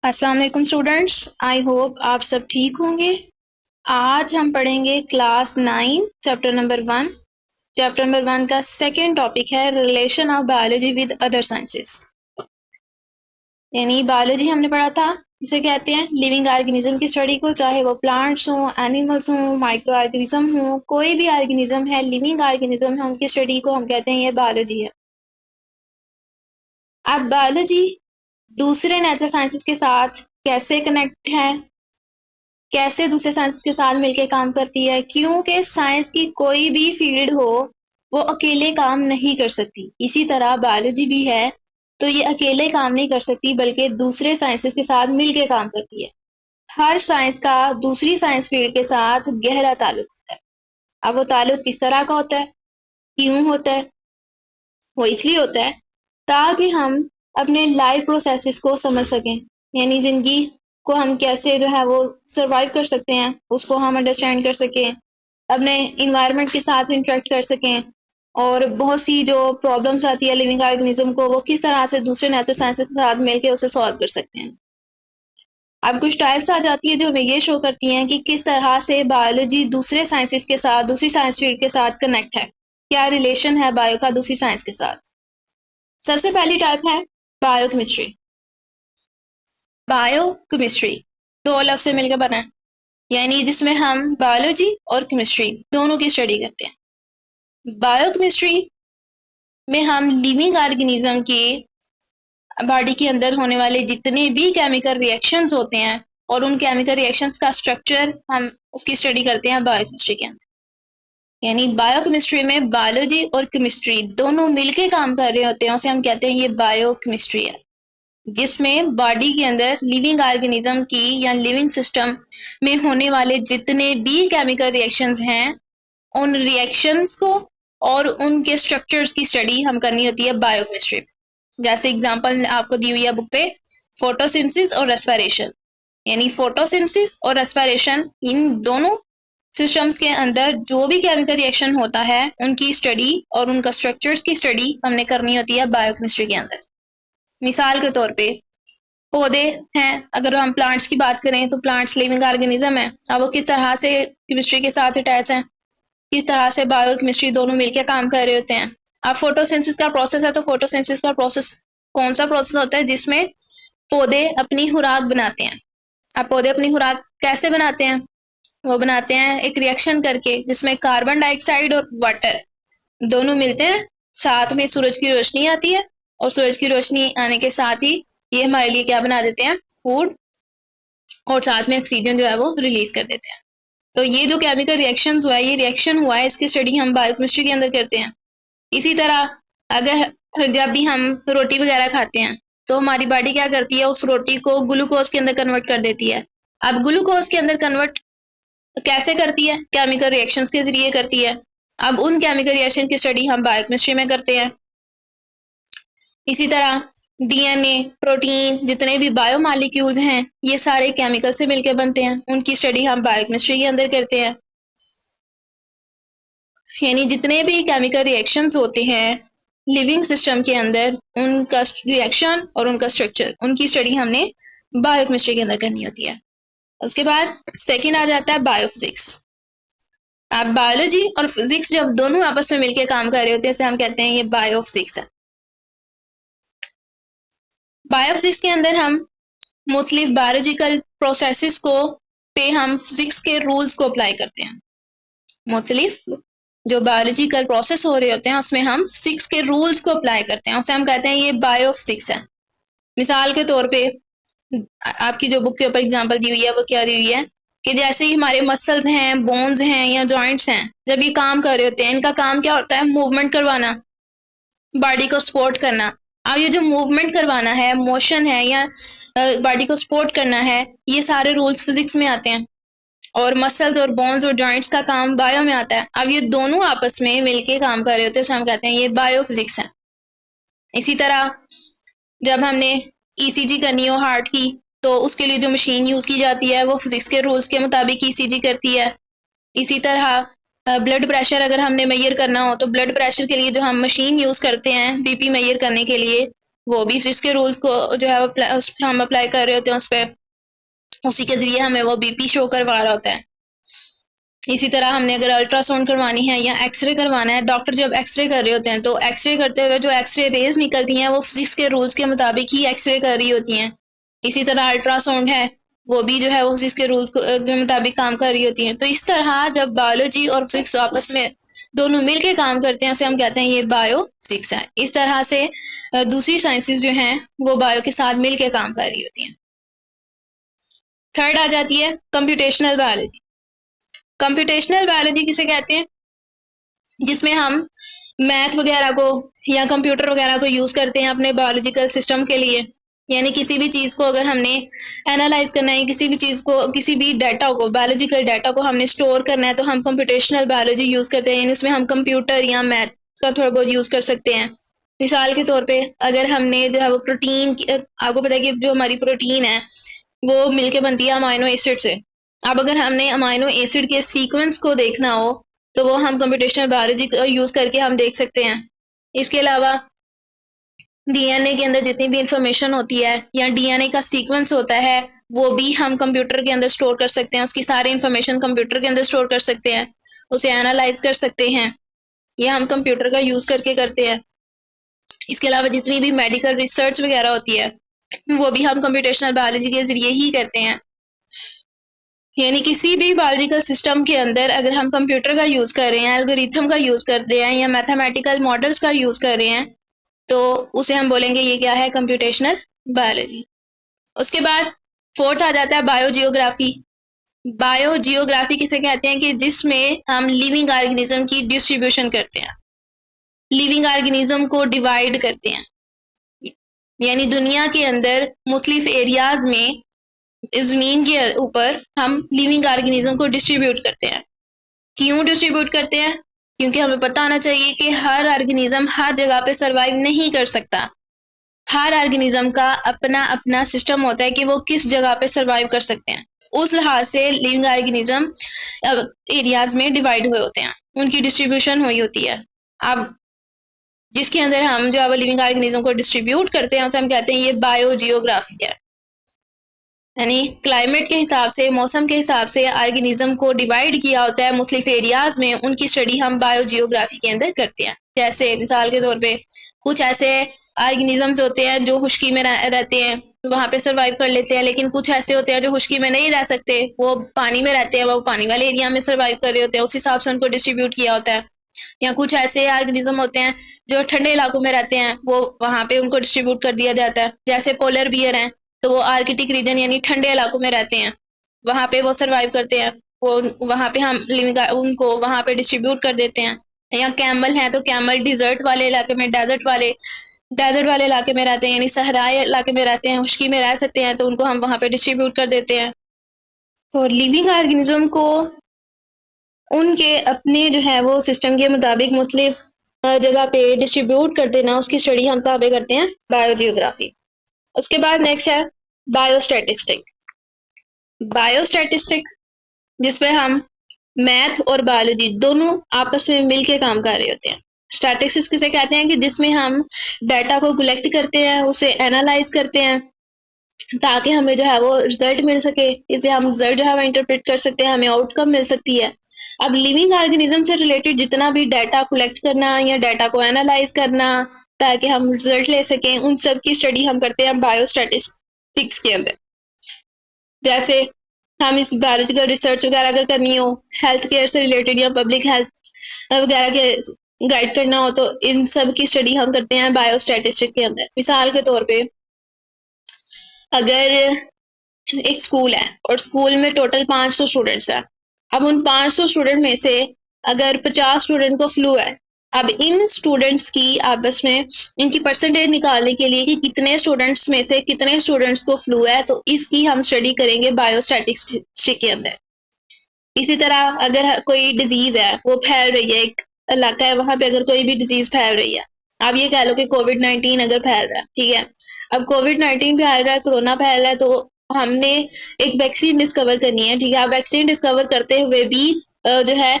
अस्सलाम वालेकुम students, I hope आप सब ठीक होंगे। आज हम पढ़ेंगे class 9 chapter number 1। Chapter number 1 का सेकेंड टॉपिक है relation of biology with other sciences. यानी बायोलॉजी हमने पढ़ा था, इसे कहते हैं लिविंग ऑर्गेनिज्म की स्टडी को, चाहे वो प्लांट्स हो, एनिमल्स हो, माइक्रो ऑर्गेनिज्म हो, कोई भी ऑर्गेनिज्म है, लिविंग ऑर्गेनिज्म है, उनकी स्टडी को हम कहते हैं ये बायोलॉजी है। अब बायोलॉजी दूसरे नेचुरल साइंसेस के साथ कैसे कनेक्ट है, कैसे दूसरे साइंस के साथ मिलकर काम करती है, क्योंकि साइंस की कोई भी फील्ड हो वो अकेले काम नहीं कर सकती। इसी तरह बायोलॉजी भी है, तो ये अकेले काम नहीं कर सकती बल्कि दूसरे साइंसेस के साथ मिलकर काम करती है। हर साइंस का दूसरी साइंस फील्ड के साथ गहरा ताल्लुक होता है। अब वो ताल्लुक किस तरह का होता है, क्यों होता है? वो इसलिए होता है ताकि हम अपने लाइफ प्रोसेसेस को समझ सकें, यानी जिंदगी को हम कैसे जो है वो सरवाइव कर सकते हैं, उसको हम अंडरस्टैंड कर सकें, अपने इन्वायरमेंट के साथ इंटरेक्ट कर सकें, और बहुत सी जो प्रॉब्लम्स आती है लिविंग ऑर्गेनिज्म को, वो किस तरह से दूसरे नेचुरल साइंसेस के साथ मिलकर उसे सॉल्व कर सकते हैं। अब कुछ टाइप्स आ जाती है जो हमें ये शो करती हैं कि किस तरह से बायोलॉजी दूसरे साइंसेस के साथ, दूसरी साइंस फील्ड के साथ कनेक्ट है, क्या रिलेशन है बायो का दूसरी साइंस के साथ। सबसे पहली टाइप है बायोकेमिस्ट्री। बायोकेमिस्ट्री दो लफ्ज से मिलकर बना है, यानी जिसमें हम बायोलॉजी और केमिस्ट्री दोनों की स्टडी करते हैं। बायोकेमिस्ट्री में हम लिविंग ऑर्गेनिज्म के बॉडी के अंदर होने वाले जितने भी केमिकल रिएक्शंस होते हैं और उन केमिकल रिएक्शंस का स्ट्रक्चर हम उसकी स्टडी करते हैं बायोकेमिस्ट्री के अंदर। यानी बायोकेमिस्ट्री में बायोलॉजी और केमिस्ट्री दोनों मिलके काम कर रहे होते हैं, उसे हम कहते हैं ये बायोकेमिस्ट्री है, जिसमें बॉडी के अंदर लिविंग ऑर्गेनिज्म की या लिविंग सिस्टम में होने वाले जितने भी केमिकल रिएक्शंस हैं, उन रिएक्शंस को और उनके स्ट्रक्चर्स की स्टडी हम करनी होती है बायोकेमिस्ट्री। जैसे एग्जांपल आपको दी हुई है बुक पे, फोटोसिंथेसिस और रेस्पिरेशन। यानी फोटोसिंथेसिस और रेस्पिरेशन, इन दोनों सिस्टम्स के अंदर जो भी केमिकल रिएक्शन होता है उनकी स्टडी और उनका स्ट्रक्चर्स की स्टडी हमने करनी होती है बायोकेमिस्ट्री के अंदर। मिसाल के तौर पे पौधे हैं, अगर हम प्लांट्स की बात करें तो प्लांट्स लिविंग ऑर्गेनिज्म है। अब वो किस तरह से केमिस्ट्री के साथ अटैच हैं, किस तरह से बायोकेमिस्ट्री दोनों मिलकर काम कर रहे होते हैं। अब फोटोसिंथेसिस का प्रोसेस है, तो फोटोसिंथेसिस का प्रोसेस कौन सा प्रोसेस होता है जिसमें पौधे अपनी खुराक बनाते हैं। अब पौधे अपनी खुराक कैसे बनाते हैं? वो बनाते हैं एक रिएक्शन करके, जिसमें कार्बन डाइऑक्साइड और वाटर दोनों मिलते हैं, साथ में सूरज की रोशनी आती है, और सूरज की रोशनी आने के साथ ही ये हमारे लिए क्या बना देते हैं, फूड, और साथ में ऑक्सीजन जो है वो रिलीज कर देते हैं। तो ये जो केमिकल रिएक्शन हुआ है, ये रिएक्शन हुआ है, इसकी स्टडी हम बायोकेमिस्ट्री के अंदर करते हैं। इसी तरह अगर जब भी हम रोटी वगैरह खाते हैं तो हमारी बॉडी क्या करती है, उस रोटी को ग्लूकोज के अंदर कन्वर्ट कर देती है। अब ग्लूकोज के अंदर कन्वर्ट कैसे करती है? केमिकल रिएक्शंस के जरिए करती है। अब उन केमिकल रिएक्शन की स्टडी हम बायोकेमिस्ट्री में करते हैं। इसी तरह डीएनए, प्रोटीन, जितने भी बायोमॉलिक्यूल्स हैं, ये सारे केमिकल से मिलकर बनते हैं, उनकी स्टडी हम बायोकेमिस्ट्री के अंदर करते हैं। यानी जितने भी केमिकल रिएक्शंस होते हैं लिविंग सिस्टम के अंदर, उनका रिएक्शन और उनका स्ट्रक्चर, उनकी स्टडी हमने बायोकेमिस्ट्री के अंदर करनी होती है। उसके बाद सेकंड आ जाता है बायोफिजिक्स। अब बायोलॉजी और फिजिक्स जब दोनों आपस में मिलकर काम कर रहे होते हैं, इसे हम कहते हैं ये बायोफिजिक्स है। बायोफिजिक्स के अंदर हम मुख्तलिफ बायोलॉजिकल प्रोसेसेस को पे हम फिजिक्स के रूल्स को अप्लाई करते हैं। मुख्तलिफ जो बायोलॉजिकल प्रोसेस हो रहे होते हैं उसमें हम फिजिक्स के रूल्स को अप्लाई करते हैं, उसे हम कहते हैं ये बायोफिजिक्स है। मिसाल के तौर पे आपकी जो बुक के ऊपर एग्जांपल दी हुई है वो क्या दी हुई है कि जैसे ही हमारे मसल्स हैं, बोन्स हैं या जॉइंट्स हैं, जब ये काम कर रहे होते हैं, इनका काम क्या होता है, मूवमेंट करवाना, बॉडी को सपोर्ट करना। अब ये जो मूवमेंट करवाना है, मोशन है या बॉडी को सपोर्ट करना है, ये सारे रूल्स फिजिक्स में आते हैं, और मसल्स और बोन्स और जॉइंट्स का काम बायो में आता है। अब ये दोनों आपस में मिलके काम कर रहे होते हैं, तो हम कहते हैं ये बायोफिजिक्स है। इसी तरह जब हमने ईसीजी करनी हो हार्ट की, तो उसके लिए जो मशीन यूज की जाती है वो फिजिक्स के रूल्स के मुताबिक ईसीजी करती है। इसी तरह ब्लड प्रेशर अगर हमने मेजर करना हो, तो ब्लड प्रेशर के लिए जो हम मशीन यूज करते हैं बीपी मेजर करने के लिए, वो भी जिसके रूल्स को जो है वो हम अप्लाई कर रहे होते हैं उस पर, उसी के जरिए हमें वो बीपी शो करवा रहा होता है। इसी तरह हमने अगर अल्ट्रासाउंड करवानी है या एक्सरे करवाना है, डॉक्टर जब एक्सरे कर रहे होते हैं तो एक्सरे करते हुए जो एक्सरे रेज निकलती हैं वो फिजिक्स के रूल्स के मुताबिक ही एक्सरे कर रही होती हैं। इसी तरह अल्ट्रासाउंड है, वो भी जो है वो फिजिक्स के रूल्स के मुताबिक काम कर रही होती हैं। तो इस तरह जब बायोलॉजी और फिजिक्स आपस में दोनों मिलके काम करते हैं उसे हम कहते हैं ये बायो फिजिक्स है। इस तरह से दूसरी साइंसेस जो हैं वो बायो के साथ मिलके काम कर रही होती हैं। थर्ड आ जाती है कंप्यूटेशनल बायोलॉजी। कंप्यूटेशनल बायोलॉजी किसे कहते हैं? जिसमें हम मैथ वगैरह को या कंप्यूटर वगैरह को यूज करते हैं अपने बायोलॉजिकल सिस्टम के लिए। यानी किसी भी चीज को अगर हमने एनालाइज करना है, किसी भी चीज को, किसी भी डाटा को, बायोलॉजिकल डाटा को हमने स्टोर करना है तो हम कंप्यूटेशनल बायोलॉजी यूज करते हैं। यानी उसमें हम कंप्यूटर या मैथ का थोड़ा बहुत यूज कर सकते हैं। मिसाल के तौर पे अगर हमने जो है वो प्रोटीन, आपको पता है कि जो हमारी प्रोटीन है वो मिलके बनती है अमाइनो एसिड से। अब अगर हमने अमाइनो एसिड के सीक्वेंस को देखना हो तो वो हम कंप्यूटेशनल बायोलॉजी का यूज करके हम देख सकते हैं। इसके अलावा डीएनए के अंदर जितनी भी इंफॉर्मेशन होती है या डीएनए का सीक्वेंस होता है वो भी हम कंप्यूटर के अंदर स्टोर कर सकते हैं। उसकी सारी इंफॉर्मेशन कंप्यूटर के अंदर स्टोर कर सकते हैं, उसे एनालाइज कर सकते हैं। यह हम कंप्यूटर का यूज करके करते हैं। इसके अलावा जितनी भी मेडिकल रिसर्च वगैरह होती है वो भी हम कंप्यूटेशनल बायोलॉजी के जरिए ही करते हैं। यानी किसी भी बायोलॉजिकल सिस्टम के अंदर अगर हम कंप्यूटर का यूज कर रहे हैं, एल्गोरिथम का यूज कर रहे हैं या मैथमेटिकल मॉडल्स का यूज कर रहे हैं तो उसे हम बोलेंगे ये क्या है, कंप्यूटेशनल बायोलॉजी। उसके बाद फोर्थ आ जाता है बायोजियोग्राफी। बायोजियोग्राफी किसे कहते हैं कि जिसमें हम लिविंग ऑर्गेनिज्म की डिस्ट्रीब्यूशन करते हैं, लिविंग ऑर्गेनिज्म को डिवाइड करते हैं। यानी दुनिया के अंदर मुख्तलिफ एरियाज में जमीन के ऊपर हम लिविंग ऑर्गेनिज्म को डिस्ट्रीब्यूट करते हैं। क्यों डिस्ट्रीब्यूट करते हैं? क्योंकि हमें पता होना चाहिए कि हर ऑर्गेनिज्म हर जगह पे सरवाइव नहीं कर सकता। हर ऑर्गेनिज्म का अपना अपना सिस्टम होता है कि वो किस जगह पे सरवाइव कर सकते हैं। उस लिहाज से लिविंग ऑर्गेनिज्म एरियाज में डिवाइड हुए होते हैं, उनकी डिस्ट्रीब्यूशन हुई होती है। अब जिसके अंदर हम जो है लिविंग ऑर्गेनिज्म को डिस्ट्रीब्यूट करते हैं उसे हम कहते हैं ये बायोजियोग्राफी है। यानी क्लाइमेट के हिसाब से, मौसम के हिसाब से ऑर्गेनिज्म को डिवाइड किया होता है मुख्तलिफ एरियाज में, उनकी स्टडी हम बायोजियोग्राफी के अंदर करते हैं। जैसे मिसाल के तौर पे कुछ ऐसे ऑर्गेनिजम्स होते हैं जो खुश्की में रहते हैं, वहां पे सर्वाइव कर लेते हैं, लेकिन कुछ ऐसे होते हैं जो खुश्की में नहीं रह सकते, वो पानी में रहते हैं, वो पानी वाले एरिया में सर्वाइव कर रहे होते हैं, उस हिसाब से उनको डिस्ट्रीब्यूट किया होता है। या कुछ ऐसे ऑर्गेनिज्म होते हैं जो ठंडे इलाकों में रहते हैं, वो वहां पे उनको डिस्ट्रीब्यूट कर दिया जाता है। जैसे पोलर बियर हैं तो वो आर्कटिक रीजन यानी ठंडे इलाकों में रहते हैं, वहां पे वो सर्वाइव करते हैं, वो वहां पे हम लिविंग उनको वहां पे डिस्ट्रीब्यूट कर देते हैं। या कैमल हैं तो कैमल डिजर्ट वाले इलाके में, डेजर्ट वाले इलाके में रहते हैं, यानी सहराई इलाके में रहते हैं, खुश्की में रह सकते हैं, तो उनको हम वहां पे डिस्ट्रीब्यूट कर देते हैं। तो लिविंग ऑर्गेनिज्म को उनके अपने जो है वो सिस्टम के मुताबिक मुख्तलिफ जगह पे डिस्ट्रीब्यूट कर देना, उसकी स्टडी हम कहाँ पे करते हैं, बायोजियोग्राफी। उसके बाद नेक्स्ट है बायोस्टैटिस्टिक। बायोस्टैटिस्टिक जिसपे हम मैथ और बायोलॉजी दोनों आपस में मिलके काम कर रहे होते हैं। स्टैटिस्टिक्स किसे कहते हैं कि जिसमें हम डाटा को कलेक्ट करते हैं, उसे एनालाइज करते हैं ताकि हमें जो है वो रिजल्ट मिल सके, इसे हम रिजल्ट जो है वो इंटरप्रेट कर सकते हैं, हमें आउटकम मिल सकती है। अब लिविंग ऑर्गेनिज्म से रिलेटेड जितना भी डाटा कलेक्ट करना या डाटा को एनालाइज करना ताकि हम रिजल्ट ले सकें, उन सब की स्टडी हम करते हैं बायोस्टैटिस्टिक्स के अंदर। जैसे हम इस बायोलॉजिकल रिसर्च वगैरह अगर करनी हो, हेल्थ केयर से रिलेटेड या पब्लिक हेल्थ वगैरह के गाइड करना हो, तो इन सब की स्टडी हम करते हैं बायोस्टैटिस्टिक्स के अंदर। मिसाल के तौर पे अगर एक स्कूल है और स्कूल में टोटल 500 स्टूडेंट्स हैं, अब उन 500 स्टूडेंट में से अगर 50 स्टूडेंट को फ्लू है, अब इन स्टूडेंट्स की आपस में इनकी परसेंटेज निकालने के लिए कि कितने स्टूडेंट्स में से कितने स्टूडेंट्स को फ्लू है, तो इसकी हम स्टडी करेंगे बायोस्टैटिस्टिक्स के अंदर। इसी तरह अगर कोई डिजीज है वो फैल रही है, एक इलाका है वहां पे अगर कोई भी डिजीज फैल रही है, आप ये कह लो कि कोविड-19 अगर फैल रहा है, ठीक है, अब कोविड-19 फैल रहा है, कोरोना फैल रहा है, तो हमने एक वैक्सीन डिस्कवर करनी है, ठीक है। अब वैक्सीन डिस्कवर करते हुए भी जो है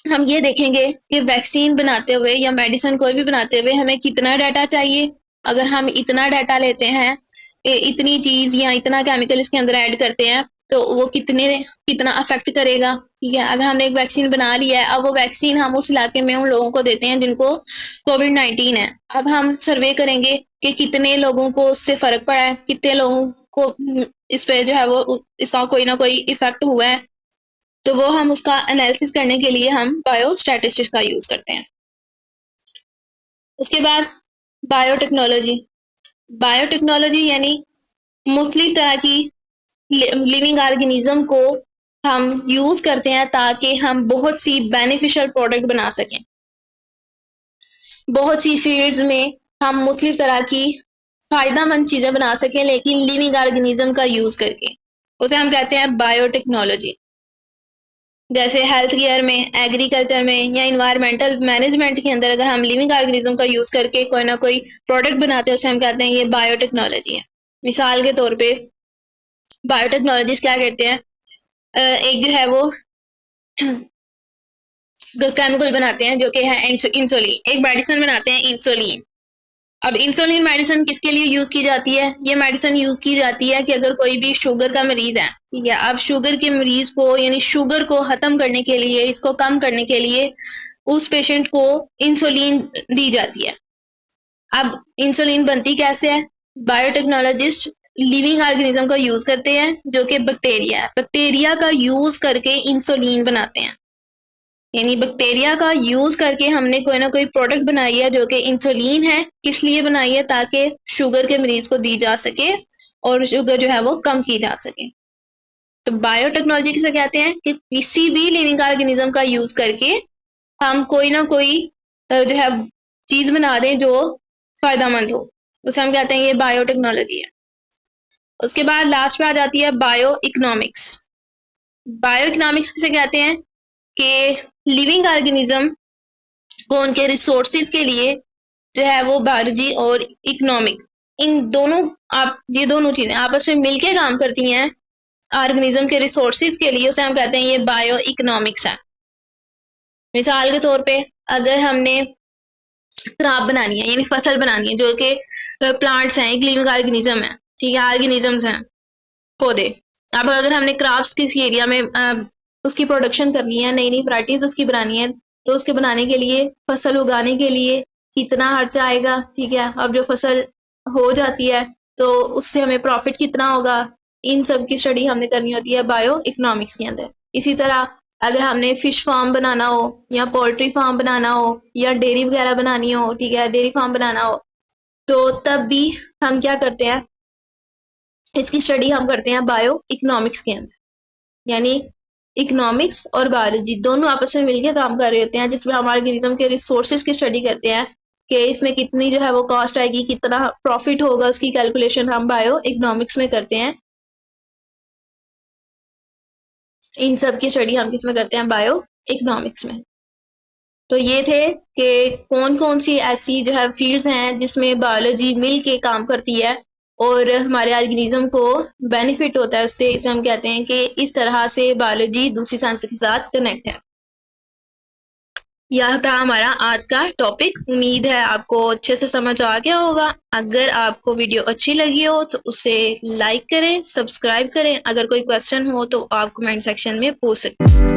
हम ये देखेंगे कि वैक्सीन बनाते हुए या मेडिसिन कोई भी बनाते हुए हमें कितना डाटा चाहिए अगर हम इतना डाटा लेते हैं, इतनी चीज या इतना केमिकल इसके अंदर ऐड करते हैं, तो वो कितना अफेक्ट करेगा। ठीक है, अगर हमने एक वैक्सीन बना लिया है, अब वो वैक्सीन हम उस इलाके में उन लोगों को देते हैं जिनको कोविड-19 है। अब हम सर्वे करेंगे कि कितने लोगों को उससे फर्क पड़ा है, कितने लोगों को इस पे जो है वो इसका कोई ना कोई इफेक्ट हुआ है। तो वो हम उसका एनालिसिस करने के लिए हम बायोस्टैटिस्टिक्स का यूज करते हैं। उसके बाद बायोटेक्नोलॉजी। बायोटेक्नोलॉजी यानी मुख्तलिफ तरह की लिविंग ऑर्गेनिज्म को हम यूज करते हैं ताकि हम बहुत सी बेनिफिशियल प्रोडक्ट बना सकें। बहुत सी फील्ड्स में हम मुख्तलिफ तरह की फायदेमंद चीजें बना सकें, लेकिन लिविंग ऑर्गेनिज्म का यूज करके, उसे हम कहते हैं बायोटेक्नोलॉजी। जैसे हेल्थ केयर में, एग्रीकल्चर में या इन्वायरमेंटल मैनेजमेंट के अंदर अगर हम लिविंग ऑर्गेनिज्म का यूज करके कोई ना कोई प्रोडक्ट बनाते हैं, उसे हम कहते हैं ये बायोटेक्नोलॉजी है। मिसाल के तौर पे बायोटेक्नोलॉजिस्ट क्या कहते हैं, एक जो है वो केमिकल बनाते हैं जो कि है इंसुलिन। एक मेडिसिन बनाते हैं इंसुलिन। अब इंसुलिन मेडिसिन किसके लिए यूज की जाती है? ये मेडिसिन यूज की जाती है कि अगर कोई भी शुगर का मरीज है, ठीक है, अब शुगर के मरीज को यानी शुगर को खत्म करने के लिए, इसको कम करने के लिए उस पेशेंट को इंसुलिन दी जाती है। अब इंसुलिन बनती कैसे है? बायोटेक्नोलॉजिस्ट लिविंग ऑर्गेनिज्म का यूज करते हैं जो कि बैक्टीरिया है। बैक्टीरिया का यूज करके इंसुलिन बनाते हैं, यानी बैक्टीरिया का यूज करके हमने कोई ना कोई प्रोडक्ट बनाई है जो कि इंसुलिन है। किस लिए बनाई है? ताकि शुगर के मरीज को दी जा सके और शुगर जो है वो कम की जा सके। तो बायोटेक्नोलॉजी किसे कहते हैं कि किसी भी लिविंग ऑर्गेनिज्म का यूज करके हम कोई ना कोई जो है चीज बना दें जो फायदेमंद हो, उसे हम कहते हैं ये बायोटेक्नोलॉजी है। उसके बाद लास्ट में आ जाती है बायो इकोनॉमिक्स। बायो इकोनॉमिक्स किसे कहते हैं कि लिविंग ऑर्गेनिज्म को उनके रिसोर्सेज के लिए जो है वो बायोलॉजी और इकोनॉमिक, इन दोनों ये दोनों चीजें आपस में मिलके काम करती हैं ऑर्गेनिज्म के रिसोर्सेज के लिए, उसे हम कहते हैं ये बायो इकोनॉमिक्स है। मिसाल के तौर पे अगर हमने क्रॉप बनानी है यानी फसल बनानी है जो कि प्लांट्स हैं, एक लिविंग ऑर्गेनिज्म है, ठीक है, ऑर्गेनिजम्स हैं, पौधे। अब अगर हमने क्रॉप्स किसी एरिया में उसकी प्रोडक्शन करनी है, नई नई वैरायटीज उसकी बनानी है, तो उसके बनाने के लिए, फसल उगाने के लिए कितना खर्चा आएगा, ठीक है। अब जो फसल हो जाती है तो उससे हमें प्रॉफिट कितना होगा, इन सब की स्टडी हमने करनी होती है बायो इकोनॉमिक्स के अंदर। इसी तरह अगर हमने फिश फार्म बनाना हो या पोल्ट्री फार्म बनाना हो या डेयरी वगैरह बनानी हो, ठीक है, डेयरी फार्म बनाना हो, तो तब भी हम क्या करते हैं, इसकी स्टडी हम करते हैं बायो इकोनॉमिक्स के अंदर। यानी इकोनॉमिक्स और बायोलॉजी दोनों आपस में मिलकर काम कर रहे होते हैं, जिसमें हम ऑर्गेनिज्म के रिसोर्सेज की स्टडी करते हैं कि इसमें कितनी जो है वो कॉस्ट आएगी, कितना प्रॉफिट होगा, उसकी कैलकुलेशन हम बायो इकोनॉमिक्स में करते हैं। इन सब की स्टडी हम किस में करते हैं? बायो इकोनॉमिक्स में। तो ये थे कि कौन कौन सी ऐसी जो है फील्ड्स हैं जिसमें बायोलॉजी मिल के काम करती है और हमारे ऑर्गेनिज्म को बेनिफिट होता है उससे। इसे हम कहते हैं कि इस तरह से बायोलॉजी दूसरी साइंस के साथ कनेक्ट है। यह था हमारा आज का टॉपिक। उम्मीद है आपको अच्छे से समझ आ गया होगा। अगर आपको वीडियो अच्छी लगी हो तो उसे लाइक करें, सब्सक्राइब करें। अगर कोई क्वेश्चन हो तो आप कमेंट सेक्शन में पूछ सकते हैं।